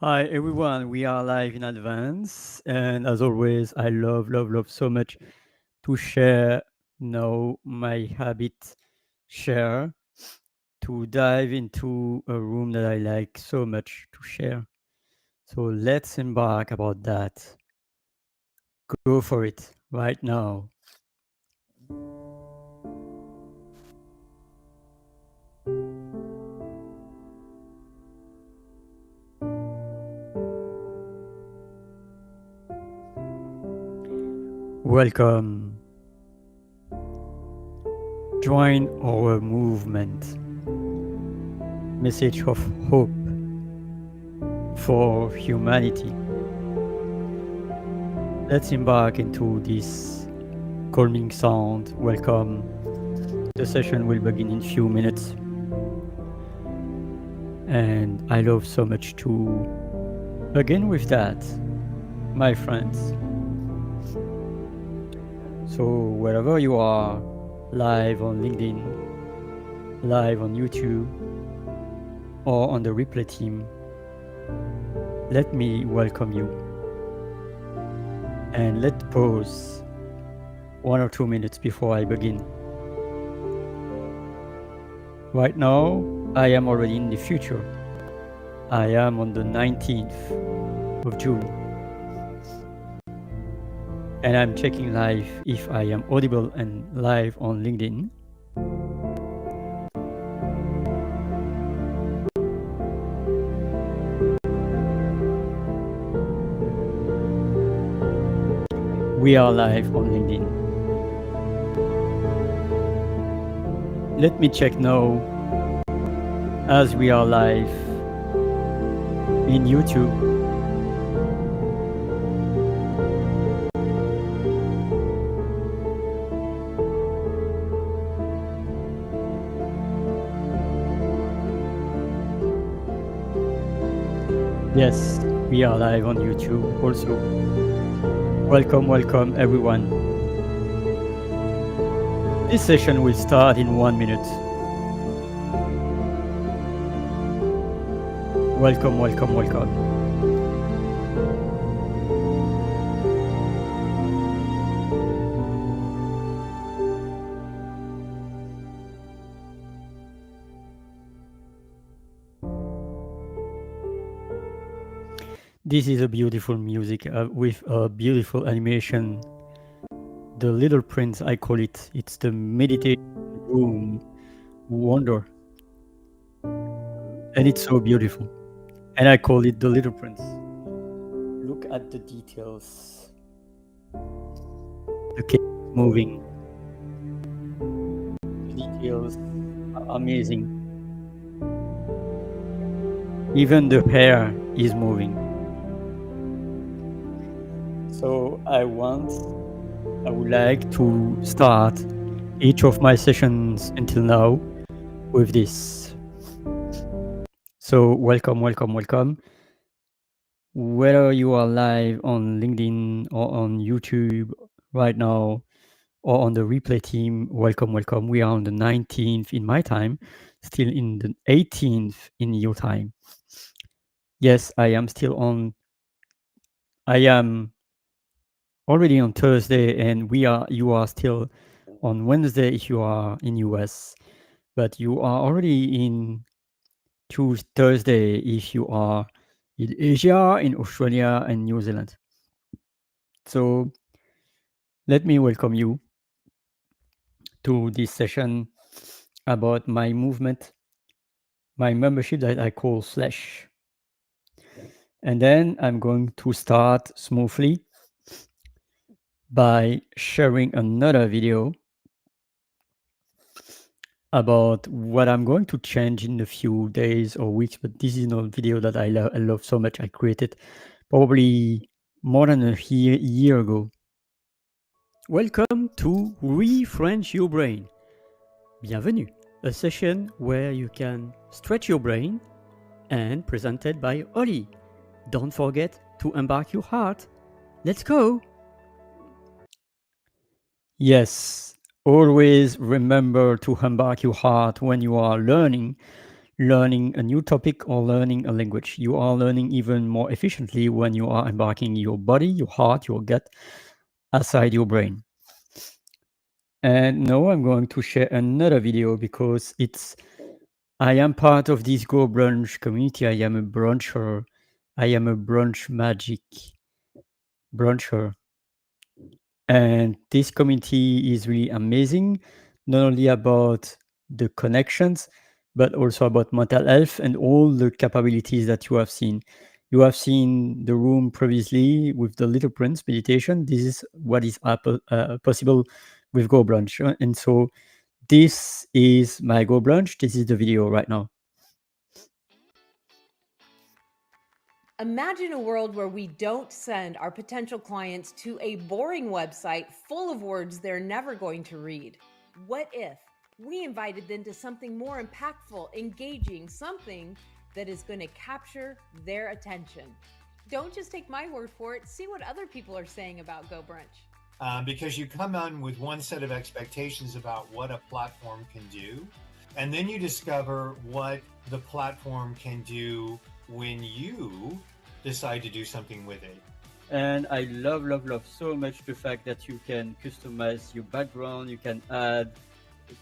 Hi everyone, we are live in advance, and as always, I love so much to share my habit share to dive into a room that I like so much to share. So let's embark about that. Go for it right now. Welcome. Join our movement. Message of hope for humanity. Let's embark into this calming sound. Welcome. The session will begin in few minutes. And I love so much to begin with that, my friends. So wherever you are, live on LinkedIn, live on YouTube, or on the replay team, let me welcome you. And let's pause 1 or 2 minutes before I begin. Right now, I am already in the future. I am on the 19th of June. And I'm checking live if I am audible and live on LinkedIn. We are live on LinkedIn. Let me check now as we are live in YouTube. Yes, we are live on YouTube also. Welcome everyone. This session will start in 1 minute. Welcome. This is a beautiful music with a beautiful animation. The Little Prince, I call it. It's the meditation room wonder. And it's so beautiful. And I call it the Little Prince. Look at the details. The cake is moving. The details are amazing. Even the hair is moving. So I would like to start each of my sessions until now with this. So welcome. Whether you are live on LinkedIn or on YouTube right now or on the replay team, welcome. We are on the 19th in my time, still in the 18th in your time. Yes, I am already on Thursday, and you are still on Wednesday if you are in US, but you are already in Thursday if you are in Asia, in Australia, and New Zealand. So let me welcome you to this session about my movement, my membership that I call FLECH. And then I'm going to start smoothly by sharing another video about what I'm going to change in a few days or weeks, but this is not a video that I love so much. I created probably more than a year ago. Welcome to Refrench Your Brain. Bienvenue, a session where you can stretch your brain and presented by Oli. Don't forget to embark your heart. Let's go! Yes, always remember to embark your heart when you are learning. learning a new topic or learning a language. You are learning even more efficiently when you are embarking your body, your heart, your gut aside your brain. And now I'm going to share another video because I am part of this Go Brunch community. I am a bruncher. I am a brunch magic bruncher. And this community is really amazing, not only about the connections, but also about mental health and all the capabilities that you have seen. You have seen the room previously with the Little Prince meditation. This is what is possible with Go Brunch. And so this is my Go Brunch. This is the video right now. Imagine a world where we don't send our potential clients to a boring website full of words they're never going to read. What if we invited them to something more impactful, engaging, something that is going to capture their attention? Don't just take my word for it. See what other people are saying about Go Brunch. Because you come on with one set of expectations about what a platform can do, and then you discover what the platform can do when you decide to do something with it. And I love so much the fact that you can customize your background, you can add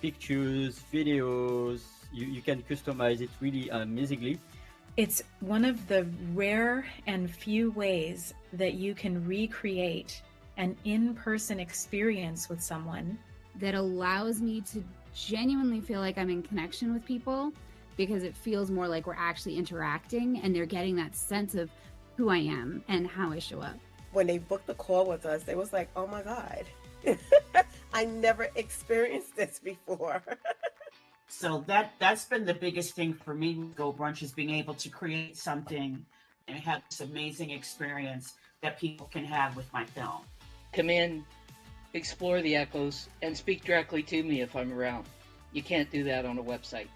pictures, videos, you can customize it really amazingly. It's one of the rare and few ways that you can recreate an in-person experience with someone that allows me to genuinely feel like I'm in connection with people, because it feels more like we're actually interacting and they're getting that sense of who I am and how I show up. When they booked the call with us, they was like, oh my God, I never experienced this before. So that's been the biggest thing for me with Go Brunch, is being able to create something and have this amazing experience that people can have with my film. Come in, explore the echoes, and speak directly to me if I'm around. You can't do that on a website.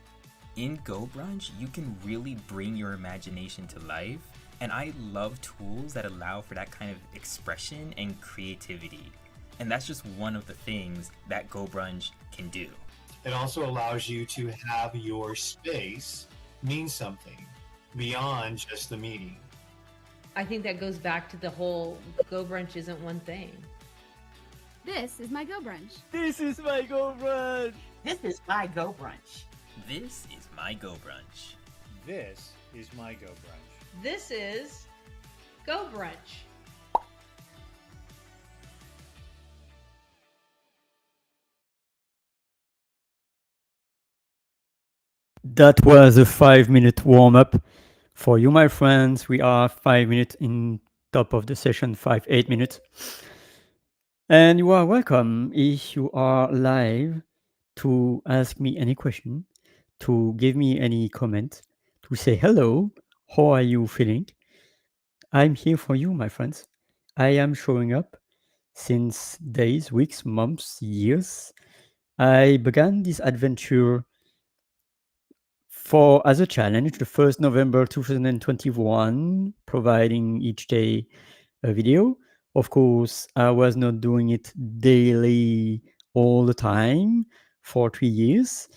In Go Brunch, you can really bring your imagination to life, and I love tools that allow for that kind of expression and creativity. And that's just one of the things that Go Brunch can do. It also allows you to have your space mean something beyond just the meeting. I think that goes back to the whole Go Brunch isn't one thing. This is my Go Brunch. This is my Go Brunch. This is my Go Brunch. This is my Go Brunch. This is my Go Brunch. This is Go Brunch. That was a 5-minute warm up for you, my friends. We are 5 minutes in top of the session, 8 minutes. And you are welcome if you are live to ask me any question, to give me any comment, to say hello. How are you feeling? I'm here for you, my friends. I am showing up since days, weeks, months, years. I began this adventure as a challenge, the 1st November 2021, providing each day a video. Of course, I was not doing it daily all the time for 3 years,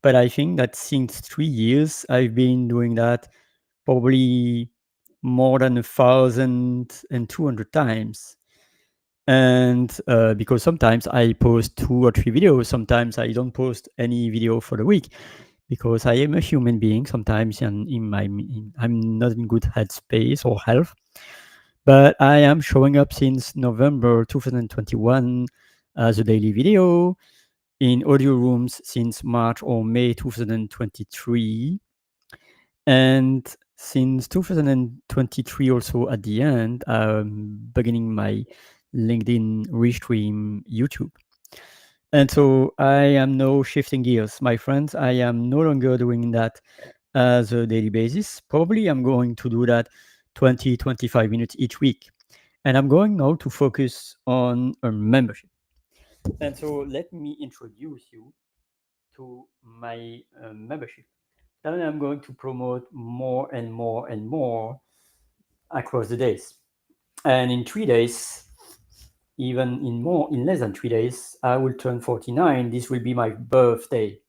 but I think that since 3 years, I've been doing that probably more than 1,200 times. And because sometimes I post 2 or 3 videos, sometimes I don't post any video for the week, because I am a human being. Sometimes I'm not in good headspace or health. But I am showing up since November 2021 as a daily video, in audio rooms since March or May 2023. And since 2023 also at the end, I'm beginning my LinkedIn Restream YouTube. And so I am now shifting gears, my friends. I am no longer doing that as a daily basis. Probably I'm going to do that 20-25 minutes each week. And I'm going now to focus on a membership. And so let me introduce you to my membership. Then I'm going to promote more and more and more across the days. And in 3 days, even in less than 3 days, I will turn 49. This will be my birthday.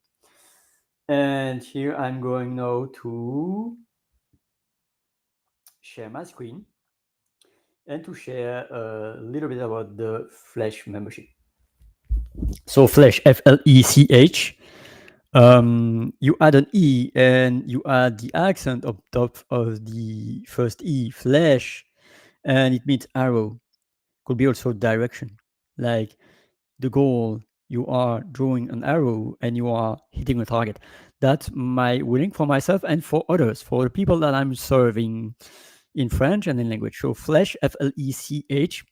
And here I'm going now to share my screen and to share a little bit about the FLECH membership. So FLECH, FLECH, you add an E and you add the accent up top of the first E, FLECH, and it means arrow. Could be also direction, like the goal, you are drawing an arrow and you are hitting a target. That's my willing for myself and for others, for the people that I'm serving in French and in language. So FLECH, FLECH,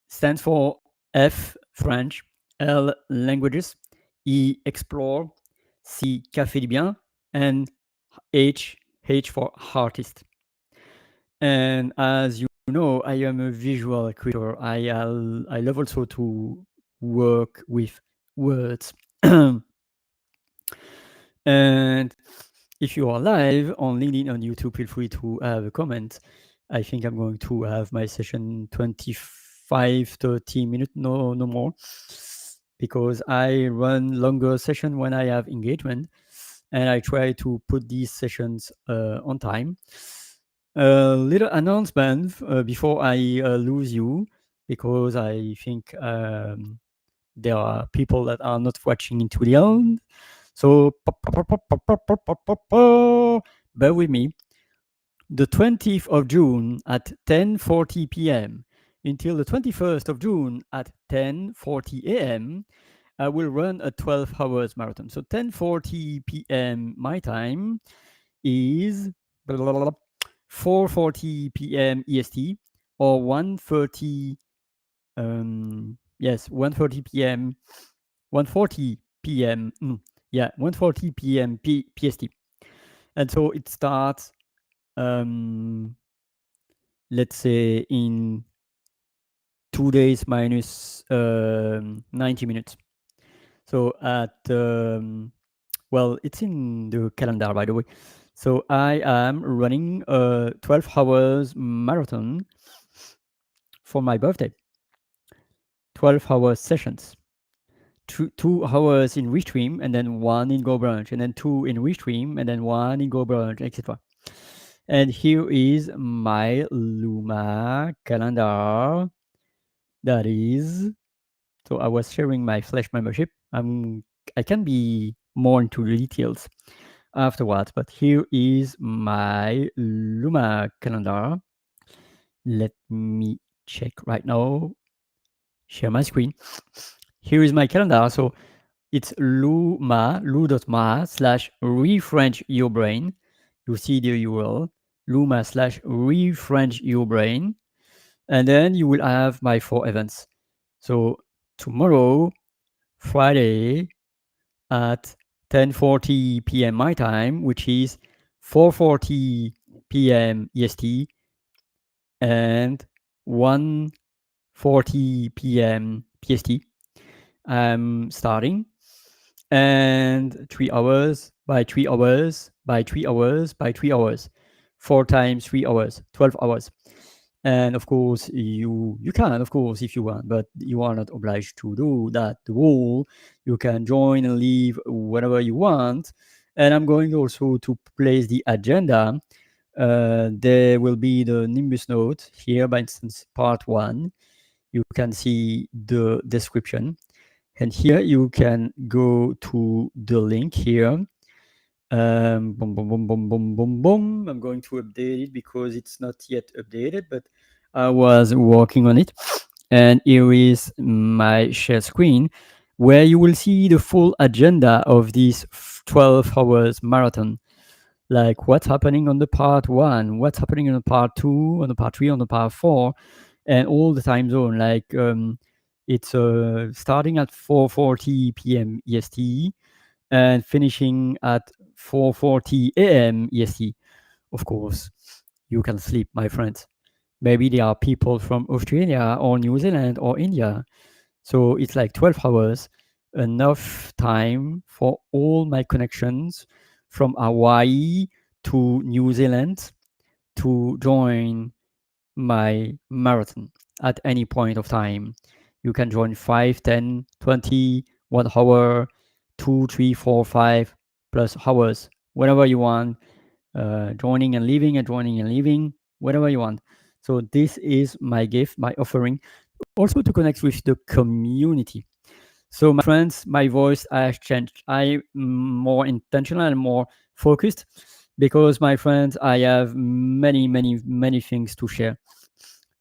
stands for F, French, L, languages, E, explore, C, Café du Bien, and H for artist. And as you know, I am a visual creator. I love also to work with words. And if you are live on LinkedIn, on YouTube, feel free to have a comment. I think I'm going to have my session 25, 30 minutes, no more, because I run longer session when I have engagement, and I try to put these sessions on time. A little announcement before I lose you, because I think there are people that are not watching into the end. So bear with me. The 20th of June at 10:40 p.m. until the 21st of June at 10:40 a.m. I will run a 12 hours marathon. So 10:40 p.m. my time is 4:40 p.m. EST or 1:30 1:30 p.m. 1:40 p.m. 1:40 p.m. PST. And so it starts let's say in 2 days minus 90 minutes. So at well, it's in the calendar, by the way. So I am running a 12 hours marathon for my birthday. 12 hour sessions. 2 hours in Restream, and then 1 in Go Brunch, and then 2 in Restream, and then 1 in Go Brunch, etc. And here is my Luma calendar. That is, so I was sharing my FLECH membership. I can be more into the details afterwards, but here is my Luma calendar. Let me check right now. Share my screen. Here is my calendar. So it's luma.ma/refrench your brain. You see the URL, luma/refrench your brain. And then you will have my 4 events. So tomorrow, Friday at 10:40 p.m. my time, which is 4:40 p.m. EST and 1:40 p.m. PST. I'm starting, and 3 hours by 3 hours by 3 hours by 3 hours, 4 times 3 hours, 12 hours. And of course, you can, of course, if you want, but you are not obliged to do that. The rule, you can join and leave whenever you want. And I'm going also to place the agenda. There will be the Nimbus note here, by instance, part 1. You can see the description. And here you can go to the link here. Boom, boom, boom, boom, boom, boom, boom. I'm going to update it because it's not yet updated, but I was working on it. And here is my share screen where you will see the full agenda of this 12 hours marathon. Like what's happening on the part 1, what's happening on the part 2, on the part 3, on the part 4, and all the time zone. Like it's starting at 4:40 p.m. EST and finishing at 4:40 a.m. EST. Of course, you can sleep, my friends. Maybe there are people from Australia or New Zealand or India. So it's like 12 hours, enough time for all my connections from Hawaii to New Zealand to join my marathon at any point of time. You can join 5, 10, 20, 1 hour, 2, 3, 4, 5, plus hours, whatever you want, joining and leaving and joining and leaving, whatever you want. So this is my gift, my offering, also to connect with the community. So my friends, my voice has changed. I'm more intentional and more focused because my friends, I have many things to share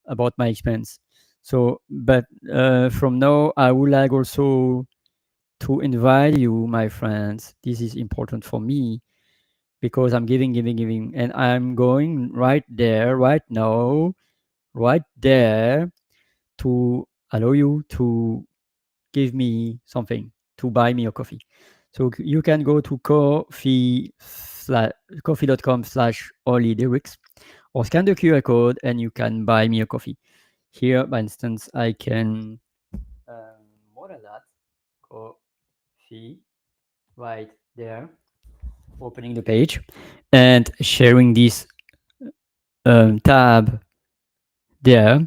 about my experience. So, but from now, I would like also to invite you, my friends. This is important for me because I'm giving, and I'm going right there, right now, right there to allow you to give me something, to buy me a coffee. So you can go to coffee.com/Oli lyrics or scan the QR code and you can buy me a coffee. Here, for instance, I can model that coffee right there, opening the page and sharing this tab there.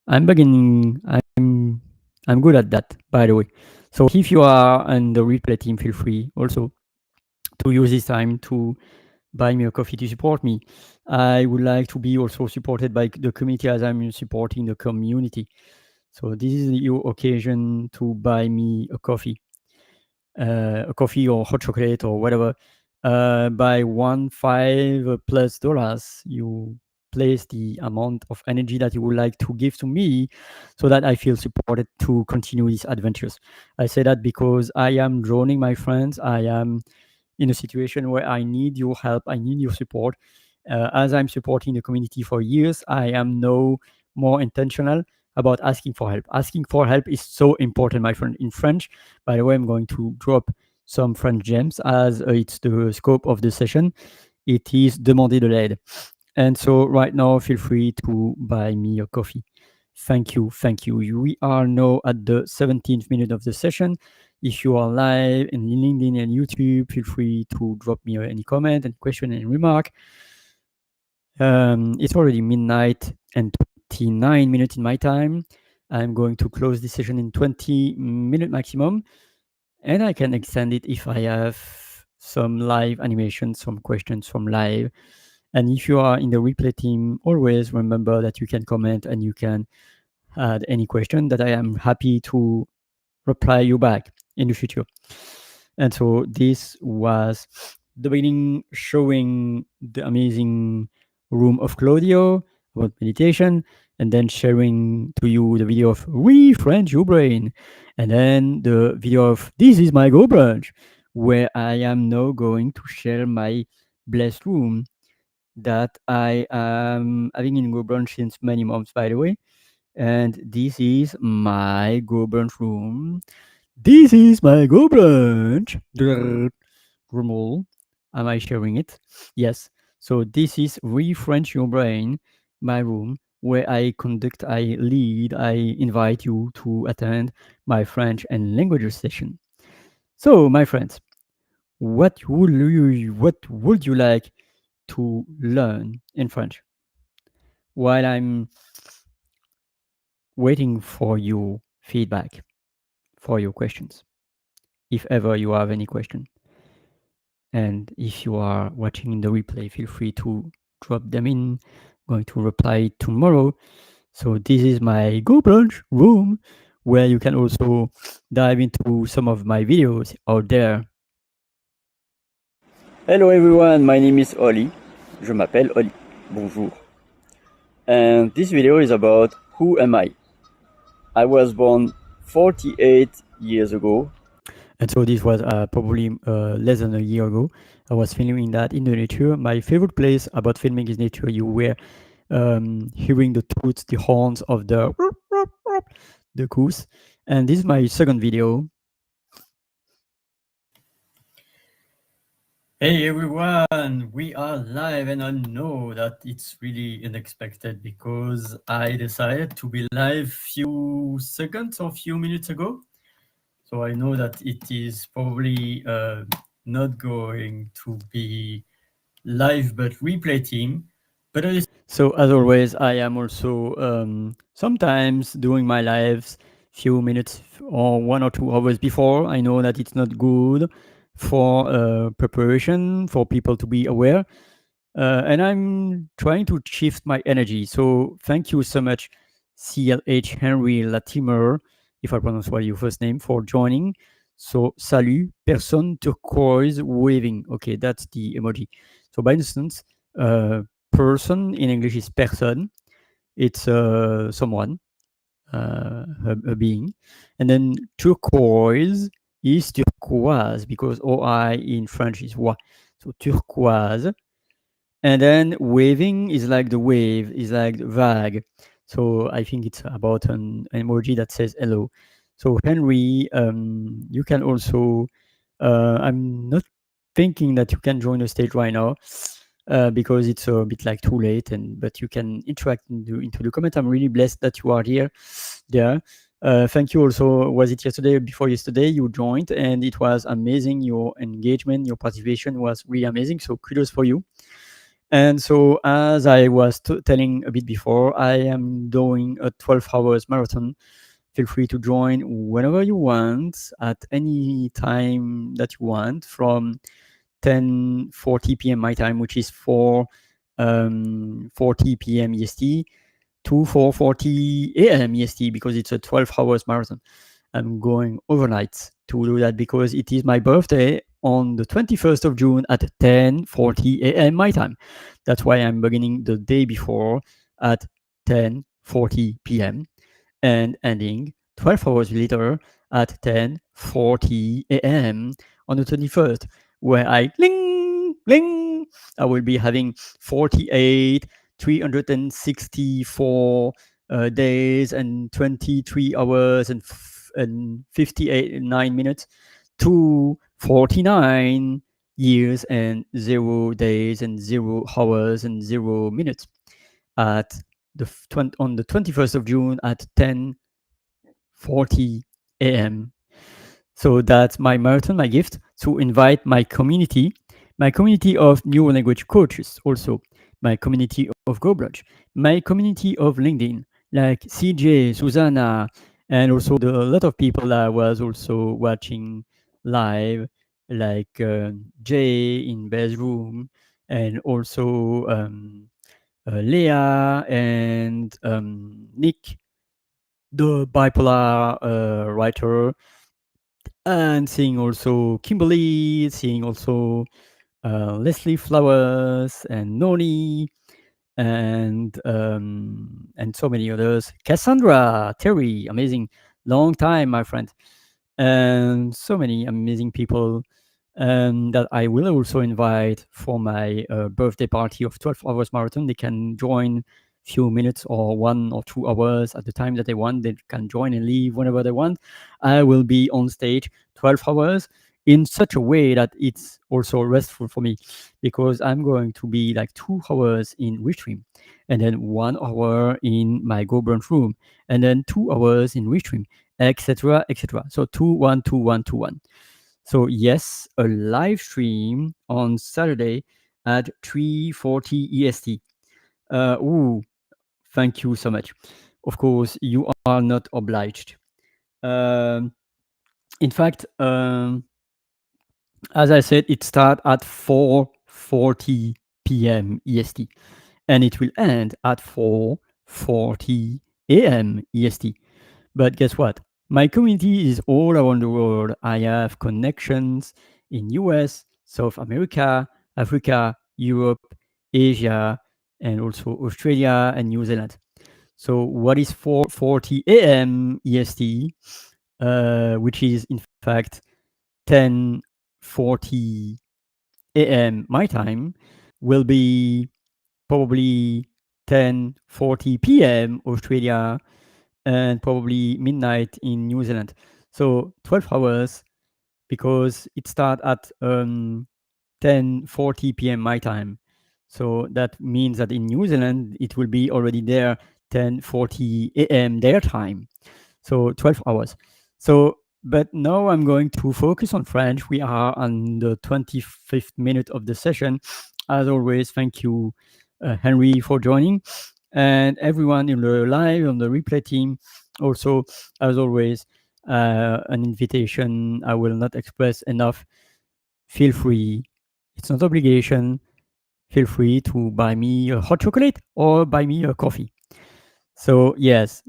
I'm beginning. I'm good at that, by the way. So if you are on the replay team, feel free also to use this time to buy me a coffee to support me. I would like to be also supported by the community as I'm supporting the community. So this is your occasion to buy me a coffee or hot chocolate or whatever. By $1 5 plus, you place the amount of energy that you would like to give to me so that I feel supported to continue these adventures. I say that because I am drowning, my friends. I am in a situation where I need your help, I need your support. As I'm supporting the community for years, I am now more intentional about asking for help. Asking for help is so important, my friend. In French, by the way, I'm going to drop some French gems as it's the scope of the session. It is demander de l'aide. And so right now, feel free to buy me a coffee. Thank you. Thank you. We are now at the 17th minute of the session. If you are live in LinkedIn and YouTube, feel free to drop me any comment and question and remark. It's already midnight and 29 minutes in my time. I'm going to close this session in 20-minute maximum, and I can extend it if I have some live animation, some questions from live. And if you are in the replay team, always remember that you can comment and you can add any question that I am happy to reply you back in the future. And so this was the beginning showing the amazing room of Claudio about meditation, and then sharing to you the video of Refresh Your Brain, and then the video of This is my Go Brunch, where I am now going to share my blessed room that I am having in Go Brunch since many months, by the way. And this is my Go Brunch room. This is my Go Brunch. Drumroll. Am I sharing it? Yes. So this is Refresh Your Brain, my room, where I conduct, I lead, I invite you to attend my French and languages session. So, my friends, what would you like to learn in French? While I'm waiting for your feedback, for your questions, if ever you have any question. And if you are watching the replay, feel free to drop them in. I'm going to reply tomorrow. So this is my Go Brunch room, where you can also dive into some of my videos out there. Hello everyone, my name is Oli. Je m'appelle Oli. Bonjour. And this video is about who am I? I was born 48 years ago. And so this was probably less than a year ago. I was filming that in the nature. My favorite place about filming is nature. You were hearing the toots, the horns of the goose. And this is my second video. Hey everyone, we are live, and I know that it's really unexpected because I decided to be live few seconds or few minutes ago. So I know that it is probably not going to be live but replay team. But so as always, I am also sometimes doing my lives few minutes or 1 or 2 hours before. I know that it's not good for preparation, for people to be aware. And I'm trying to shift my energy. So thank you so much, CLH Henry Latimer, if I pronounce well your first name, for joining. So salut, personne turquoise waving. Okay, that's the emoji. So by instance, person in English is person. It's someone, a being. And then turquoise is turquoise because OI in French is wa. So turquoise. And then waving is like the wave, is like the vague. So I think it's about an emoji that says hello. So Henry, you can also. I'm not thinking that you can join the stage right now because it's a bit like too late. And but you can interact into the comment. I'm really blessed that you are here. There. Thank you also. Was it yesterday or before yesterday you joined and it was amazing. Your engagement, your participation was really amazing. So kudos for you. And so, as I was telling a bit before, I am doing a 12 hours marathon. Feel free to join whenever you want, at any time that you want, from 10:40 p.m. my time, which is 4:40 p.m. EST, to 4:40 a.m. EST, because it's a 12 hours marathon. I'm going overnight to do that because it is my birthday on the 21st of June at 10:40 a.m. my time. That's why I'm beginning the day before at 10:40 p.m. and ending 12 hours later at 10:40 a.m. on the 21st, where I ling ling. I will be having 48 364 days and 23 hours and 58 9 minutes to 49 years and 0 days and 0 hours and 0 minutes at on the 21st of June at 10:40 a.m. So that's my marathon, my gift, to invite my community of new language coaches, also my community of GoBlodge, my community of LinkedIn, like CJ, Susanna, and also a lot of people that was also watching live, like Jay in Bear's room, and also Leah and Nick, the bipolar writer, and seeing also Kimberly, seeing also Leslie Flowers and Noni and so many others. Cassandra, Terry, amazing, long time, my friend, and so many amazing people that I will also invite for my birthday party of 12 hours marathon. They can join few minutes or 1 or 2 hours at the time that they want. They can join and leave whenever they want. I will be on stage 12 hours in such a way that it's also restful for me because I'm going to be like 2 hours in Restream and then 1 hour in my Go Brunch room and then 2 hours in Restream, etc., etc. So 2 1 2 1 2 1. So yes, a live stream on Saturday at 3:40 EST. Ooh, thank you so much. Of course, you are not obliged. Um, in fact, as I said, it starts at 4:40 p.m. EST, and it will end at 4:40 a.m. EST. But guess what? My community is all around the world. I have connections in US, South America, Africa, Europe, Asia, and also Australia and New Zealand. So what is 4:40 a.m. EST, which is in fact 10:40 a.m. my time, will be probably 10:40 p.m. Australia and probably midnight in New Zealand. So 12 hours because it starts at 10:40 p.m. my time. So that means that in New Zealand it will be already there 10:40 a.m. their time. So 12 hours. So but now I'm going to focus on French. We are on the 25th minute of the session. As always, thank you, Henry, for joining, and everyone in the live on the replay team. Also, as always, an invitation I will not express enough. feel free. It's not obligation. Feel free to buy me a hot chocolate or buy me a coffee. So yes,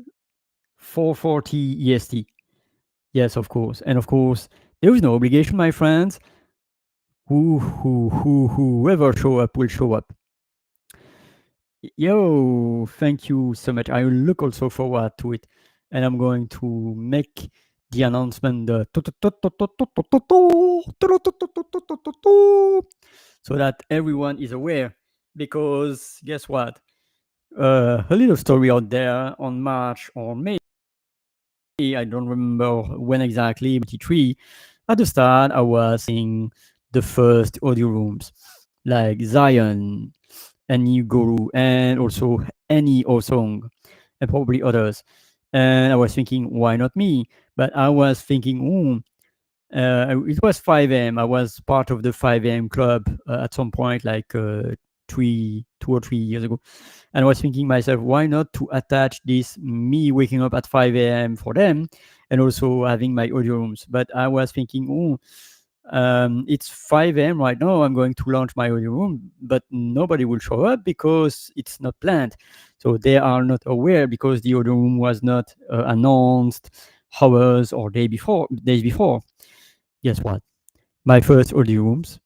4:40 EST. Yes, of course. And of course, there is no obligation, my friends. Whoever show up will show up. Yo, thank you so much. I look also forward to it. And I'm going to make the announcement so that everyone is aware. Because guess what? A little story out there on March or May, I don't remember when exactly, 23. At the start, I was seeing the first audio rooms like Zion, any Guru, and also any Song, and probably others. And I was thinking, why not me? But I was thinking, it was 5 a.m. I was part of the 5 a.m. club at some point, like 2 or 3 years ago. And I was thinking myself, why not to attach this me waking up at 5 a.m. for them and also having my audio rooms. But I was thinking, it's 5 a.m. right now. I'm going to launch my audio room, but nobody will show up because it's not planned. So they are not aware because the audio room was not announced hours or days before. Guess what? My first audio rooms,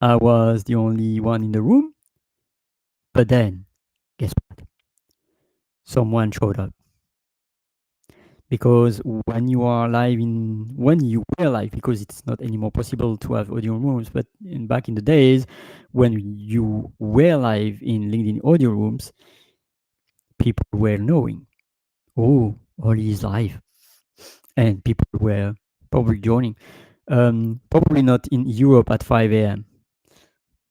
I was the only one in the room. But then, guess what? Someone showed up. Because when you were live, because it's not anymore possible to have audio rooms, but back in the days when you were live in LinkedIn audio rooms, people were knowing, oh, Oli is live. And people were probably joining. Probably not in Europe at 5 a.m.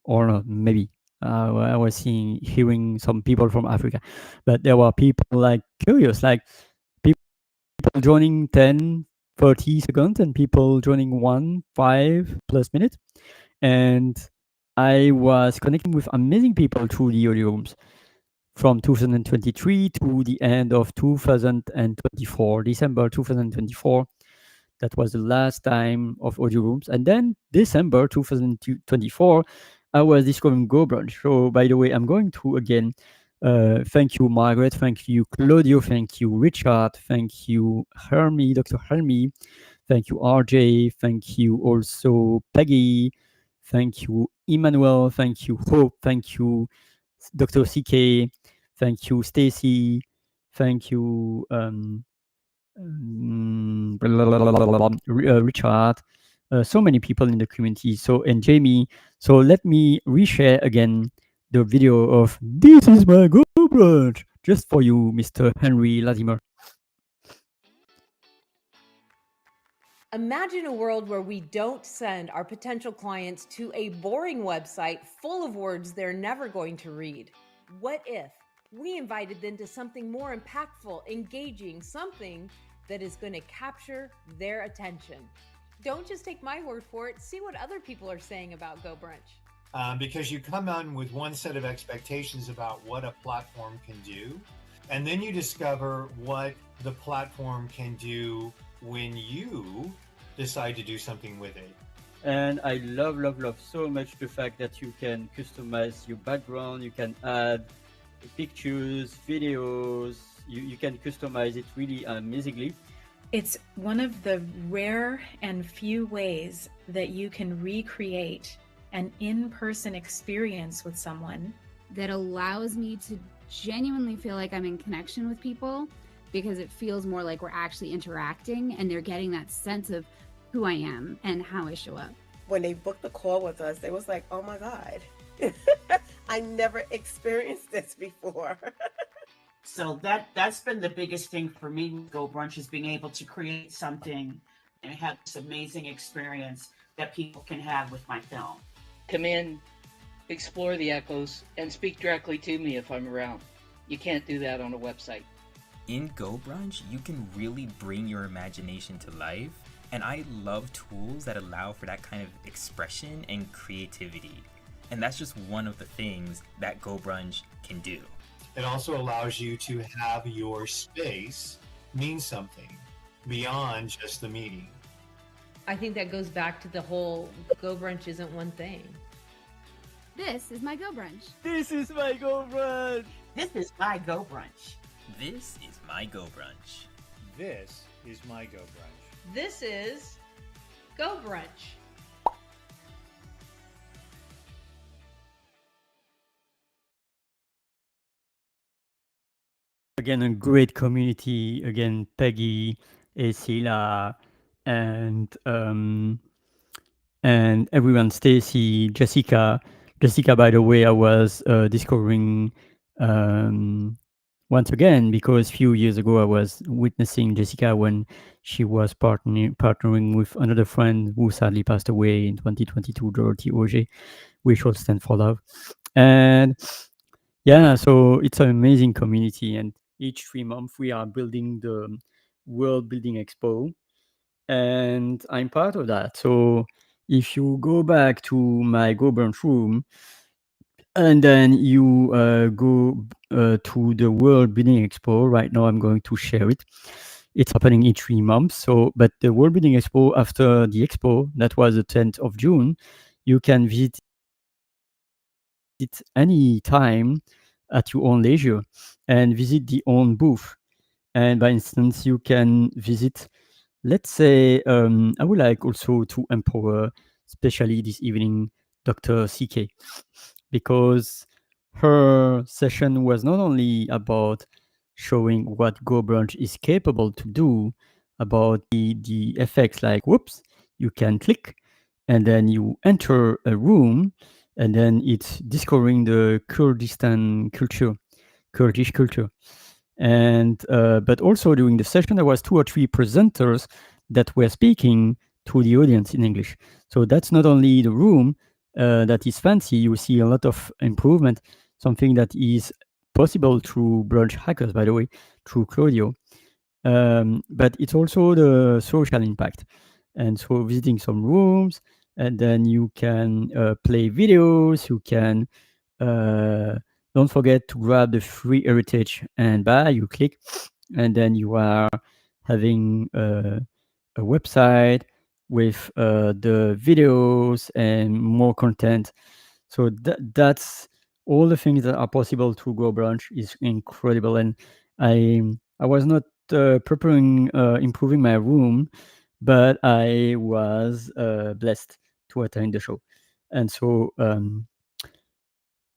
or not, maybe. I was hearing some people from Africa, but there were people like curious, like people joining 10, 30 seconds, and people joining 5+ minutes. And I was connecting with amazing people through the audio rooms from 2023 to the end of 2024, December 2024. That was the last time of audio rooms. And then December 2024, I was discovering Go Brunch. So, by the way, I'm going to again thank you, Margaret. Thank you, Claudio. Thank you, Richard. Thank you, Hermie, Dr. Hermie. Thank you, RJ. Thank you also, Peggy. Thank you, Emmanuel. Thank you, Hope. Thank you, Dr. CK. Thank you, Stacy. Thank you, Richard, so many people in the community. So, and Jamie. So let me reshare again the video of "This is my Go Brunch" just for you, Mr. Henry Latimer. Imagine a world where we don't send our potential clients to a boring website full of words they're never going to read. What if we invited them to something more impactful, engaging, something that is going to capture their attention? Don't just take my word for it. See what other people are saying about Go Brunch. Because you come on with one set of expectations about what a platform can do, and then you discover what the platform can do when you decide to do something with it. And I love so much the fact that you can customize your background, you can add pictures, videos, you can customize it really amazingly. It's one of the rare and few ways that you can recreate an in-person experience with someone that allows me to genuinely feel like I'm in connection with people, because it feels more like we're actually interacting and they're getting that sense of who I am and how I show up. When they booked the call with us, they was like, oh my God, I never experienced this before. So that's been the biggest thing for me with Go Brunch, is being able to create something and have this amazing experience that people can have with my film. Come in, explore the echoes, and speak directly to me if I'm around. You can't do that on a website. In Go Brunch, you can really bring your imagination to life, and I love tools that allow for that kind of expression and creativity. And that's just one of the things that Go Brunch can do. It also allows you to have your space mean something beyond just the meeting. I think that goes back to the whole go brunch isn't one thing. This is my Go Brunch. This is my Go Brunch. This is my Go Brunch. This is my Go Brunch. This is my Go Brunch. This is Go Brunch. Again, a great community. Again, Peggy, Esila, and everyone, Stacy, Jessica. Jessica, by the way, I was discovering once again because a few years ago I was witnessing Jessica when she was partnering with another friend who sadly passed away in 2022, Dorothy Auger, which all stand for love. And yeah, so it's an amazing community, and each 3 months we are building the World Building Expo, and I'm part of that. So if you go back to my Go Brunch room, and then you go to the World Building Expo, right now I'm going to share it. It's happening each 3 months. So, but the World Building Expo, after the expo, that was the 10th of June, you can visit it any time at your own leisure and visit the own booth. And by instance, you can visit, let's say, I would like also to empower, especially this evening, Dr. CK, because her session was not only about showing what Go Brunch is capable to do, about the effects like, whoops, you can click and then you enter a room and then it's discovering the Kurdistan culture, Kurdish culture. And but also during the session, there was 2 or 3 presenters that were speaking to the audience in English. So that's not only the room that is fancy. You see a lot of improvement, something that is possible through Brunch Hackers, by the way, through Claudio. But it's also the social impact. And so visiting some rooms, and then you can play videos, you can don't forget to grab the free heritage and buy. You click, and then you are having a website with the videos and more content. So that's all the things that are possible through Go Brunch is incredible. And I was not preparing improving my room, but I was blessed to attend the show. And so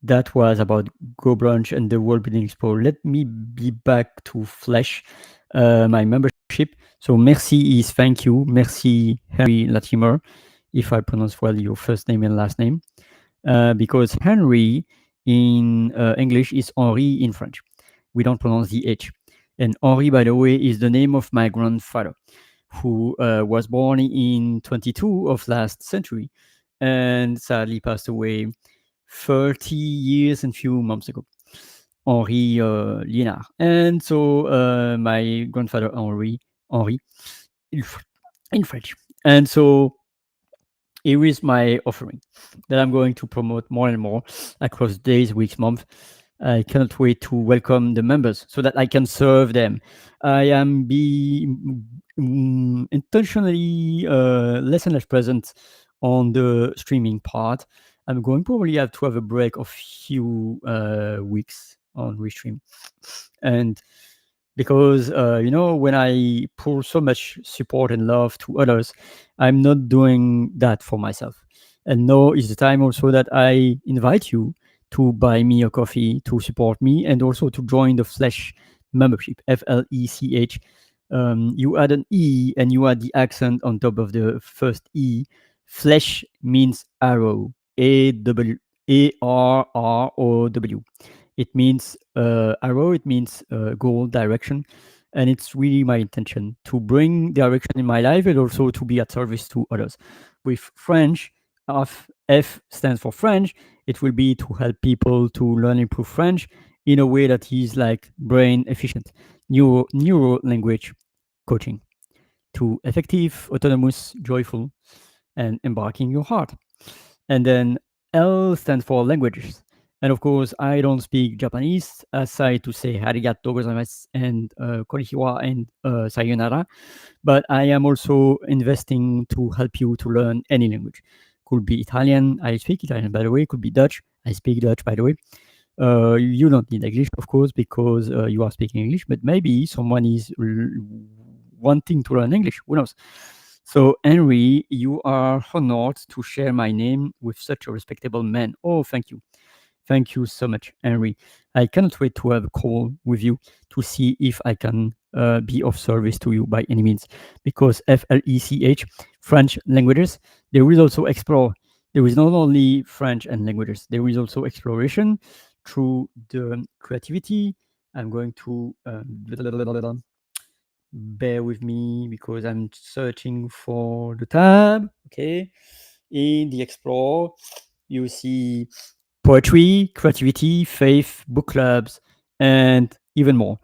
that was about Go Brunch and the World Building Expo. Let me be back to FLECH, my membership. So merci is thank you. Merci Henry Latimer, if I pronounce well your first name and last name, because Henry in English is Henri in French. We don't pronounce the H. And Henri, by the way, is the name of my grandfather, who was born in 22 of last century and sadly passed away 30 years and few months ago. Henri Liénard. And so my grandfather Henri in French. And so here is my offering that I'm going to promote more and more across days, weeks, months. I cannot wait to welcome the members so that I can serve them. I am intentionally less and less present on the streaming part. I'm going probably have to have a break of few weeks on Restream. And because when I pour so much support and love to others, I'm not doing that for myself. And now is the time also that I invite you to buy me a coffee, to support me, and also to join the FLECH membership, FLECH. You add an E and you add the accent on top of the first E. FLECH means arrow, ARROW. It means arrow, it means goal, direction. And it's really my intention to bring direction in my life and also to be at service to others. With French, F stands for French. It will be to help people to learn and improve French in a way that is like brain efficient, neuro language coaching to effective, autonomous, joyful, and embarking your heart. And then L stands for languages. And of course, I don't speak Japanese aside to say arigato gozaimasu and konnichiwa and sayonara. But I am also investing to help you to learn any language. Could be Italian. I speak Italian, by the way. Could be Dutch. I speak Dutch, by the way. You don't need English, of course, because you are speaking English. But maybe someone is wanting to learn English. Who knows? So, Henry, you are honored to share my name with such a respectable man. Oh, thank you. Thank you so much, Henry. I cannot wait to have a call with you to see if I can be of service to you by any means. Because FLECH, French languages, there is also explore. There is not only French and languages, there is also exploration through the creativity. I'm going to bear with me because I'm searching for the tab. Okay. In the explore, you see poetry, creativity, faith, book clubs, and even more.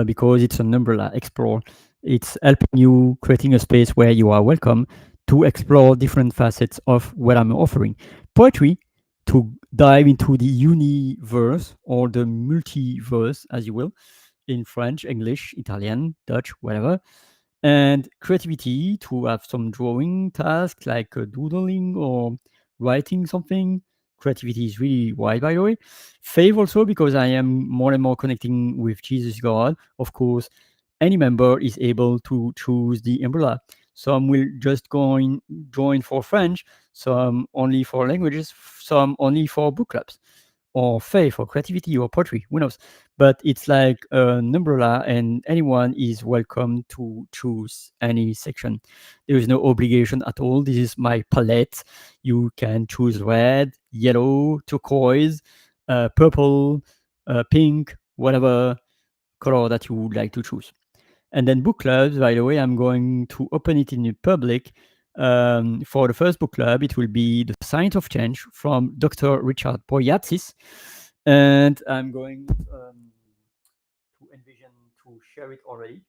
Because it's an umbrella explore. It's helping you creating a space where you are welcome to explore different facets of what I'm offering. Poetry, to dive into the universe or the multiverse, as you will, in French, English, Italian, Dutch, whatever. And creativity, to have some drawing tasks like doodling or writing something. Creativity is really wide, by the way. Faith also, because I am more and more connecting with Jesus God. Of course, any member is able to choose the umbrella. Some will just join for French, some only for languages, some only for book clubs or faith or creativity or poetry, who knows? But it's like an umbrella, and anyone is welcome to choose any section. There is no obligation at all. This is my palette. You can choose red, yellow, turquoise, purple, pink, whatever color that you would like to choose. And then book clubs, by the way, I'm going to open it in the public. For the first book club, it will be The Science of Change from Dr. Richard Boyatzis. And I'm going to envision to share it already.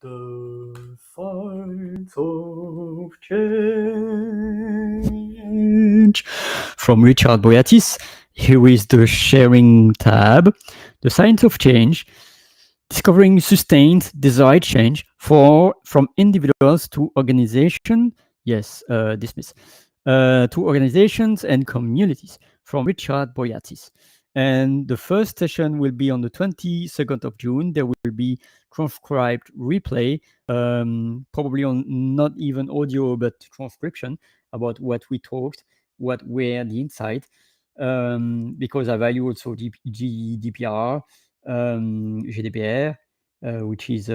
The Science of Change from Richard Boyatzis. Here is the sharing tab. The Science of Change, discovering sustained desired change from individuals to organization. Yes, dismiss. To organizations and communities from Richard Boyatzis. And the first session will be on the 22nd of June. There will be transcribed replay, probably on not even audio, but transcription about what we talked, what were the insight, because I value also GDPR, GDPR, which is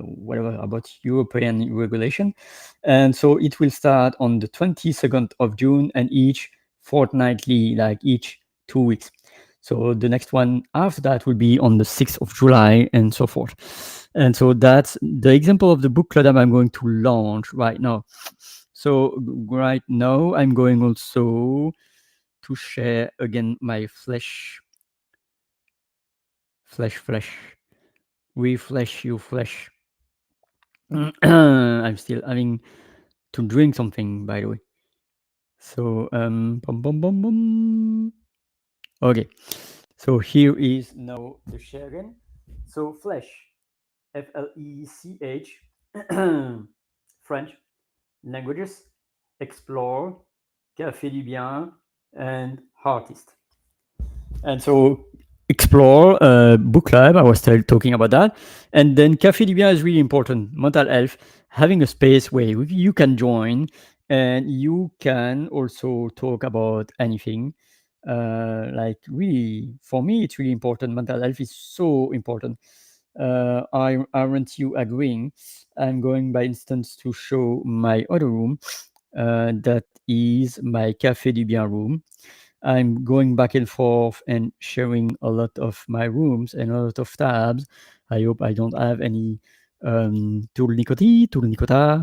whatever about European regulation. And so it will start on the 22nd of June and each fortnightly, like each 2 weeks. So the next one after that will be on the 6th of July and so forth. And so that's the example of the book club that I'm going to launch right now. So right now I'm going also to share again my FLECH. Refresh you flesh. I'm still having to drink something, by the way. So, bum, bum, bum, bum. Okay. So here is now the share again. So flesh, FLECH, French, languages, explore, café du bien, and artist. And so explore book club, I was still talking about that. And then café du bien is really important. Mental health, having a space where you can join and you can also talk about anything. Like really, for me, it's really important. Mental health is so important. Aren't you agreeing? I'm going, by instance, to show my other room. That is my Café du Bien room. I'm going back and forth and sharing a lot of my rooms and a lot of tabs. I hope I don't have any tournicota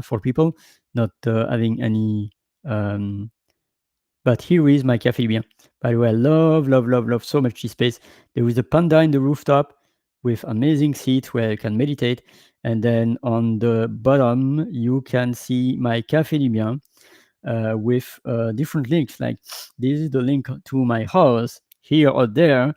for people not having any. But here is my Café Bien. By the way, I love so much this space. There is a panda in the rooftop with amazing seats where you can meditate. And then on the bottom, you can see my Café du Bien. with different links. Like this is the link to my house here or there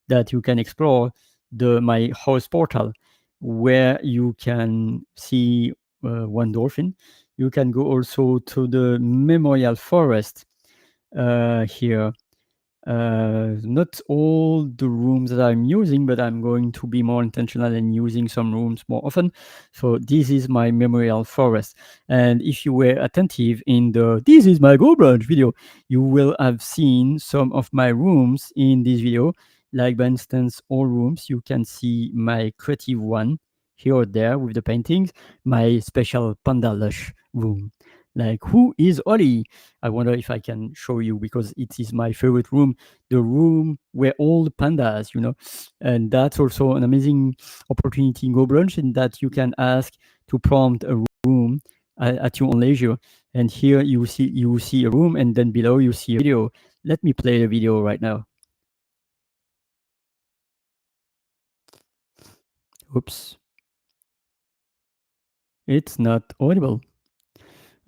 that you can explore my house portal where you can see one dolphin. You can go also to the memorial forest here. Not all the rooms that I'm using, but I'm going to be more intentional and using some rooms more often. So this is my memorial forest. And if you were attentive in the This is my Go Brunch video, you will have seen some of my rooms in this video. Like, for instance, all rooms, you can see my creative one here or there with the paintings, my special panda lush room. Like, who is Ollie? I wonder if I can show you because it is my favorite room, the room where all the pandas, and that's also an amazing opportunity in Go Brunch in that you can ask to prompt a room at your own leisure. And here you see a room, and then below you see a video. Let me play the video right now. Oops, it's not audible.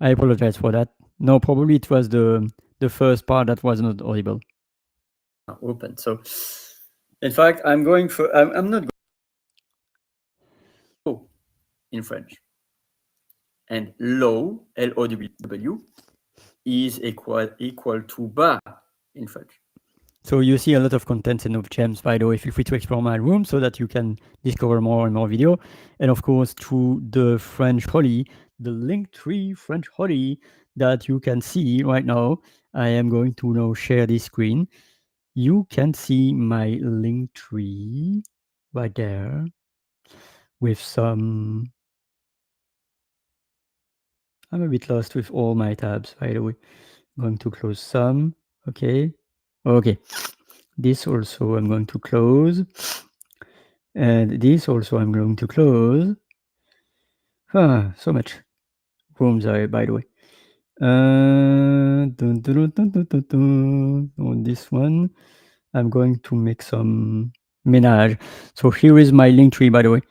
I apologize for that. No, probably it was the first part that was not audible. Open. So, in fact, I'm not going in French. And low, L-O-W, is equal to bas in French. So you see a lot of content and of gems, by the way. Feel free to explore my room so that you can discover more and more video. And of course, through the French Holly, the Linktree French Holly that you can see right now, I am going to now share this screen. You can see my Linktree right there with some... I'm a bit lost with all my tabs, by the way. I'm going to close some. Okay. This also I'm going to close. And this also I'm going to close. So much rooms are, by the way. On this one, I'm going to make some menage. So here is my link tree, by the way,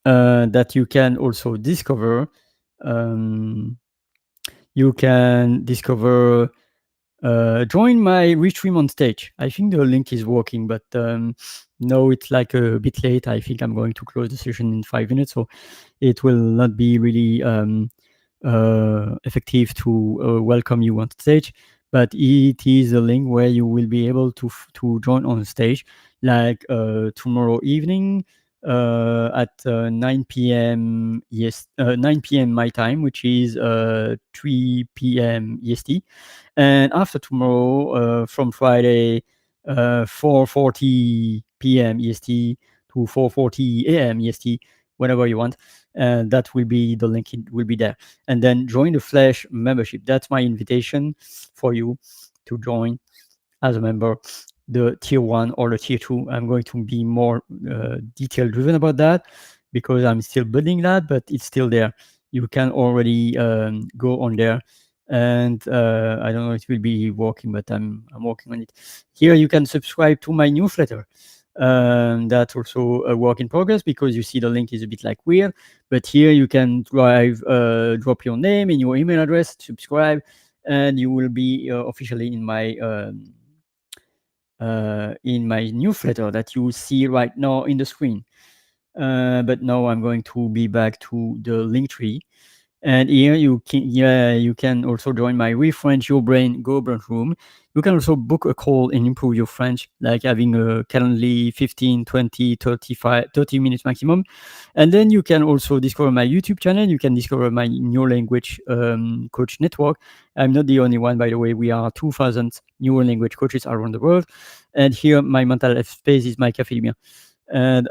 that you can also discover. You can discover join my Restream on stage. I think the link is working, but no, it's like a bit late. I think I'm going to close the session in 5 minutes, so it will not be really effective to welcome you on stage. But it is a link where you will be able to join on stage, like tomorrow evening at 9 p.m. 9 p.m. my time, which is 3 p.m. EST, and after tomorrow from Friday 4:40 p.m. EST to 4:40 a.m. EST, whenever you want, and that will be the link. It will be there, and then join the FLECH membership. That's my invitation for you to join as a member, the tier 1 or the tier 2. I'm going to be more detail driven about that because I'm still building that, but it's still there. You can already go on there, and I don't know if it will be working, but I'm working on it. Here you can subscribe to my newsletter. That's also a work in progress because you see the link is a bit like weird, but here you can drop your name and your email address, subscribe, and you will be officially in my newsletter that you see right now in the screen. But now I'm going to be back to the link tree. And here you can also join my Refrench Your Brain Go Brunch room. You can also book a call and improve your French, like having a Calendly 15, 20, 30 minutes maximum. And then you can also discover my YouTube channel. You can discover my New Language Coach Network. I'm not the only one, by the way. We are 2,000 New Language coaches around the world. And here, my mental health space is my Café Libyen. And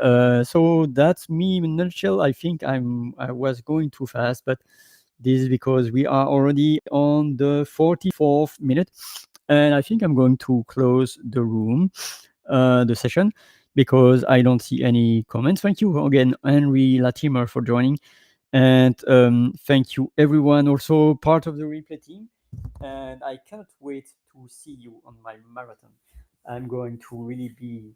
so that's me in a nutshell. I think I was going too fast, but this is because we are already on the 44th minute, and I think I'm going to close the room, the session, because I don't see any comments. Thank you again, Henry Latimer, for joining, and thank you everyone, also part of the replay team. And I cannot wait to see you on my marathon. I'm going to really be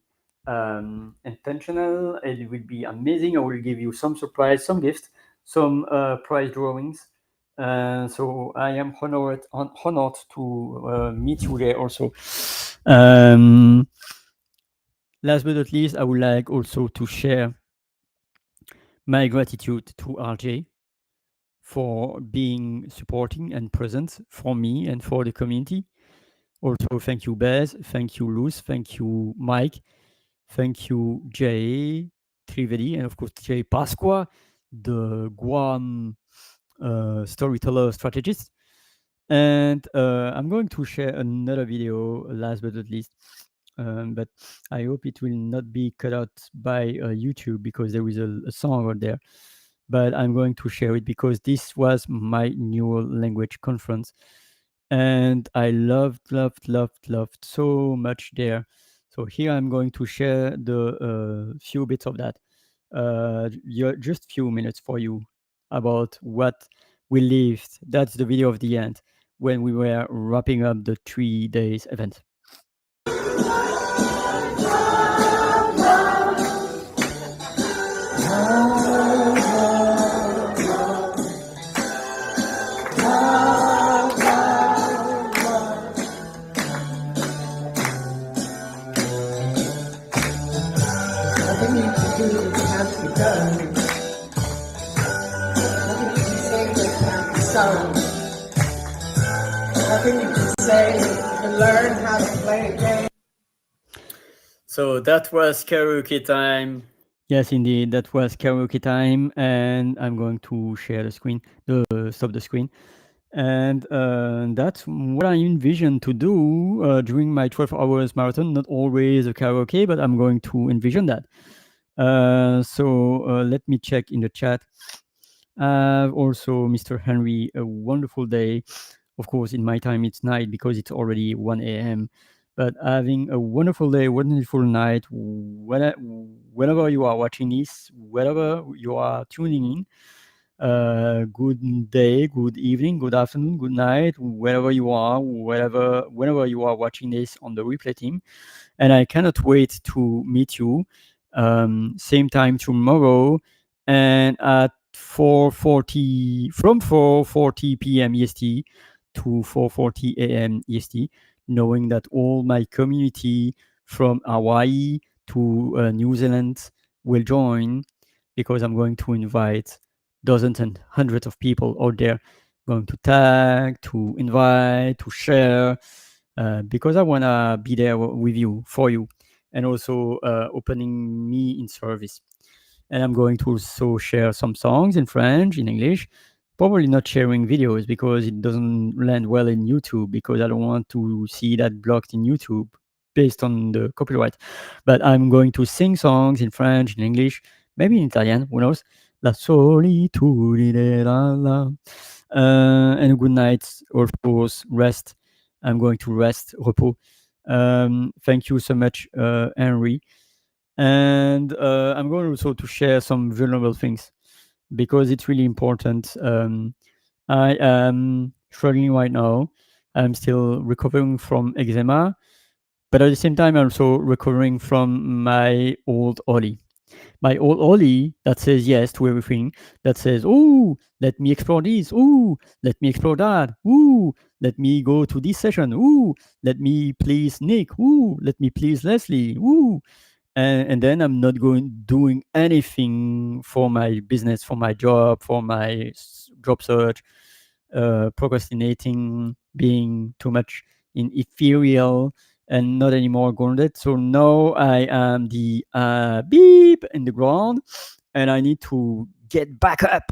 intentional. It will be amazing. I will give you some surprise, some gifts, some prize drawings, So I am honored to meet you there also. Um, Last but not least, I would like also to share my gratitude to RJ for being supporting and present for me and for the community. Also, thank you, Bez. Thank you, Luz. Thank you, Mike. Thank you, Jay Trivedi, and of course, Jay Pasqua, the Guam storyteller strategist. And I'm going to share another video, last but not least. But I hope it will not be cut out by YouTube because there is a song out there. But I'm going to share it because this was my neural language conference. And I loved so much there. So here I'm going to share the few bits of that. Just few minutes for you about what we lived. That's the video of the end when we were wrapping up the 3 days event. So that was karaoke time. Yes, indeed, that was karaoke time, and I'm going to share the screen, stop the screen, and that's what I envision to do during my 12 hours marathon. Not always a karaoke, but I'm going to envision that. So let me check in the chat. Also, Mr. Henry, a wonderful day. Of course, in my time, it's night because it's already 1 a.m. But having a wonderful day, wonderful night, whenever you are watching this, wherever you are tuning in. Good day, good evening, good afternoon, good night, wherever you are, whenever you are watching this on the replay team. And I cannot wait to meet you same time tomorrow and at 4:40 from 4:40 p.m. EST to 4:40 a.m. EST, knowing that all my community from Hawaii to New Zealand will join because I'm going to invite dozens and hundreds of people out there, going to tag, to invite, to share, because I want to be there with you, for you, and also opening me in service. And I'm going to also share some songs in French, in English, probably not sharing videos because it doesn't land well in YouTube because I don't want to see that blocked in YouTube based on the copyright. But I'm going to sing songs in French, in English, maybe in Italian, who knows? La solitudine, la la. And a good night, of course, rest. I'm going to rest, repos. Thank you so much, Henry. And I'm going also to share some vulnerable things because it's really important. I am struggling right now. I'm still recovering from eczema, but at the same time, I'm also recovering from my old Oli. My old Oli that says yes to everything, that says, "Oh, let me explore this. Oh, let me explore that. Oh, let me go to this session. Oh, let me please Nick. Oh, let me please Leslie. Oh." And then I'm not doing anything for my business, for my job, for my job search, procrastinating, being too much in ethereal and not anymore grounded. So now I am the beep in the ground, and I need to get back up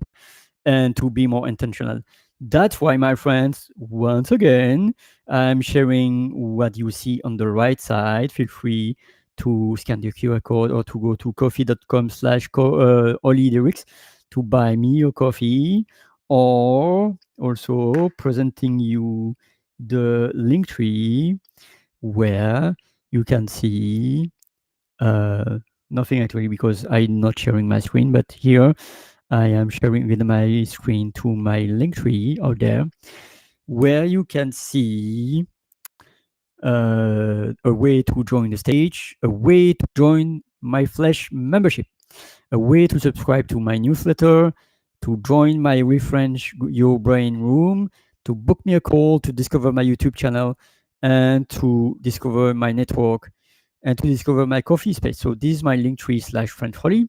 and to be more intentional. That's why, my friends, once again, I'm sharing what you see on the right side. Feel free to scan the QR code or to go to coffee.com/Oli Lyrics to buy me a coffee, or also presenting you the link tree where you can see nothing actually because I'm not sharing my screen, but here I am sharing with my screen to my link tree out there where you can see a way to join the stage, a way to join my FLECH membership, a way to subscribe to my newsletter, to join my Refresh Your Brain room, to book me a call, to discover my YouTube channel, and to discover my network, and to discover my coffee space. So this is my linktree/FrenchHolly.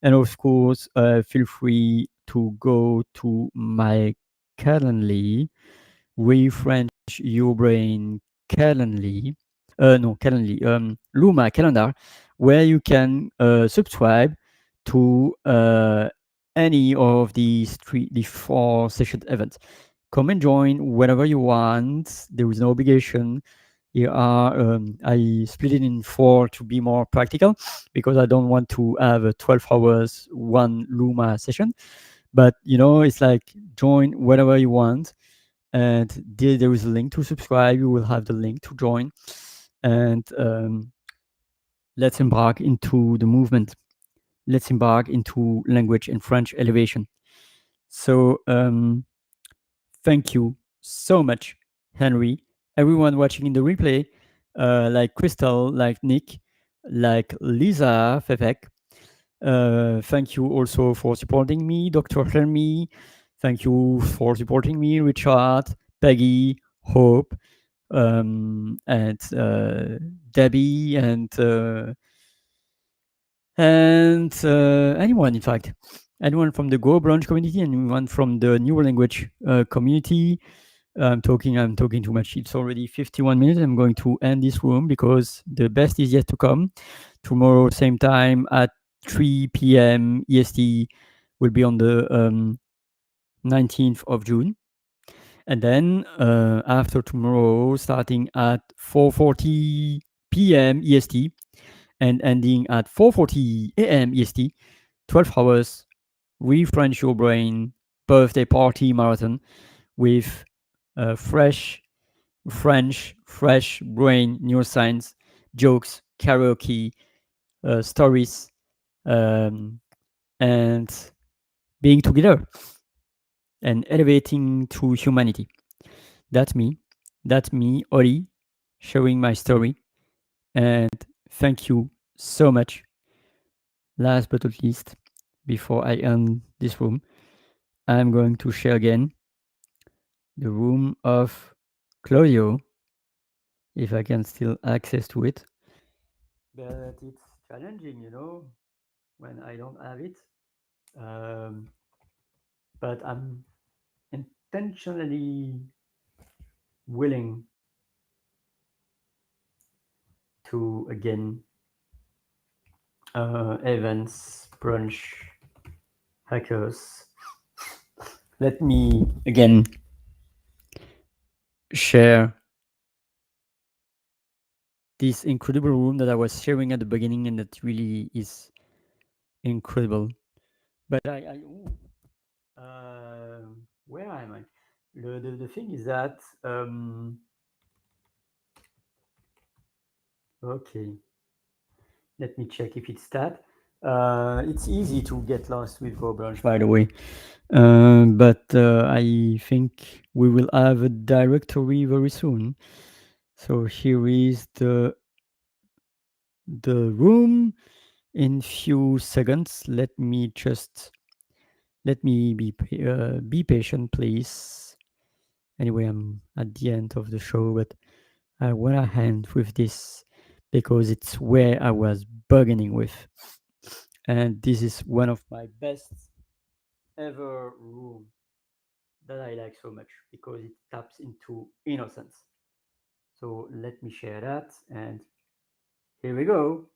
And of course, feel free to go to my Calendly, Refresh Your Brain Calendly, Luma calendar, where you can subscribe to any of the 4 session events. Come and join whenever you want. There is no obligation. Here are I split it in 4 to be more practical, because I don't want to have a 12 hours one Luma session. But it's like, join whenever you want, and there is a link to subscribe. You will have the link to join, and let's embark into the movement. Let's embark into language and French elevation. So thank you so much, Henry. Everyone watching in the replay, like Crystal, like Nick, like Lisa Fefek. Thank you also for supporting me, Dr. Henry. Thank you for supporting me, Richard, Peggy, Hope, and Debbie, and anyone, in fact. Anyone from the Go Brunch community, anyone from the New Language community. I'm talking too much. It's already 51 minutes. I'm going to end this room because the best is yet to come. Tomorrow, same time at 3 p.m. EST, will be on the 19th of June. And then after tomorrow, starting at 4:40 p.m. EST and ending at 4:40 a.m. EST, 12 hours, Refresh Your Brain birthday party marathon with fresh brain neuroscience, jokes, karaoke, stories, and being together and elevating to humanity. That's me, Oli, sharing my story. And thank you so much. Last but not least, before I end this room, I'm going to share again the room of Claudio, if I can still access to it. But it's challenging, when I don't have it. But I'm intentionally willing to, again, events, brunch, hackers. Let me again share this incredible room that I was sharing at the beginning, and that really is incredible. But where am I? The thing is that okay, let me check if it's that. It's easy to get lost with Go Brunch, by the way. But I think we will have a directory very soon. So here is the room in few seconds. Let me be patient, please. Anyway, I'm at the end of the show, but I went ahead with this because it's where I was bargaining with. And this is one of my best ever room that I like so much because it taps into innocence. So let me share that, and here we go.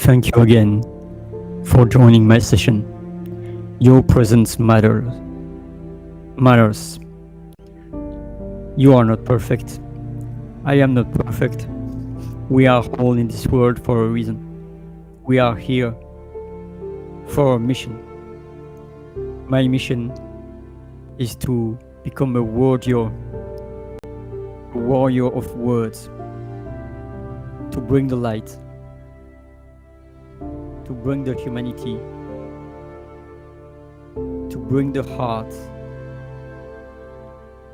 Thank you again for joining my session. Your presence matters. You are not perfect. I am not perfect. We are all in this world for a reason. We are here for a mission. My mission is to become a warrior of words, to bring the light, to bring the humanity, to bring the heart,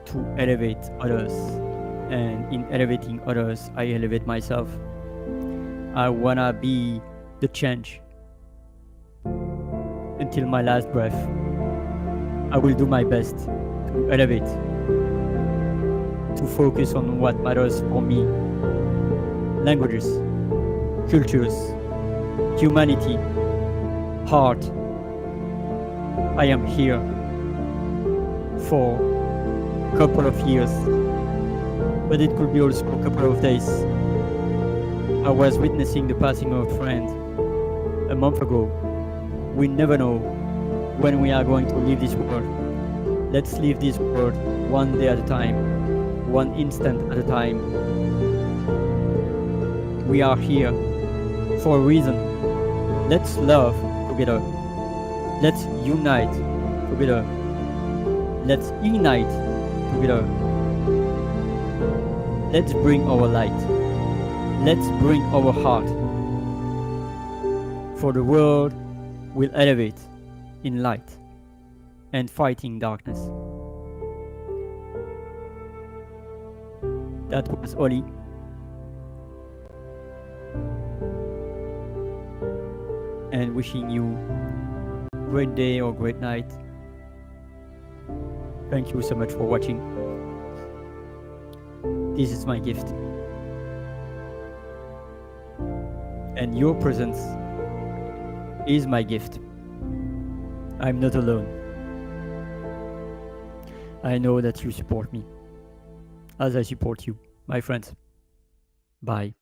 to elevate others. And in elevating others, I elevate myself. I wanna be the change until my last breath. I will do my best to elevate, to focus on what matters for me. Languages, cultures, humanity, heart. I am here for a couple of years, but it could be also a couple of days. I was witnessing the passing of a friend a month ago. We never know when we are going to leave this world. Let's leave this world one day at a time, one instant at a time. We are here for a reason. Let's love together. Let's unite together. Let's unite together. Let's bring our light. Let's bring our heart. For the world will elevate in light and fighting darkness. That was Oli. And wishing you great day or great night. Thank you so much for watching. This is my gift. And your presence is my gift. I'm not alone. I know that you support me as I support you, my friends. Bye.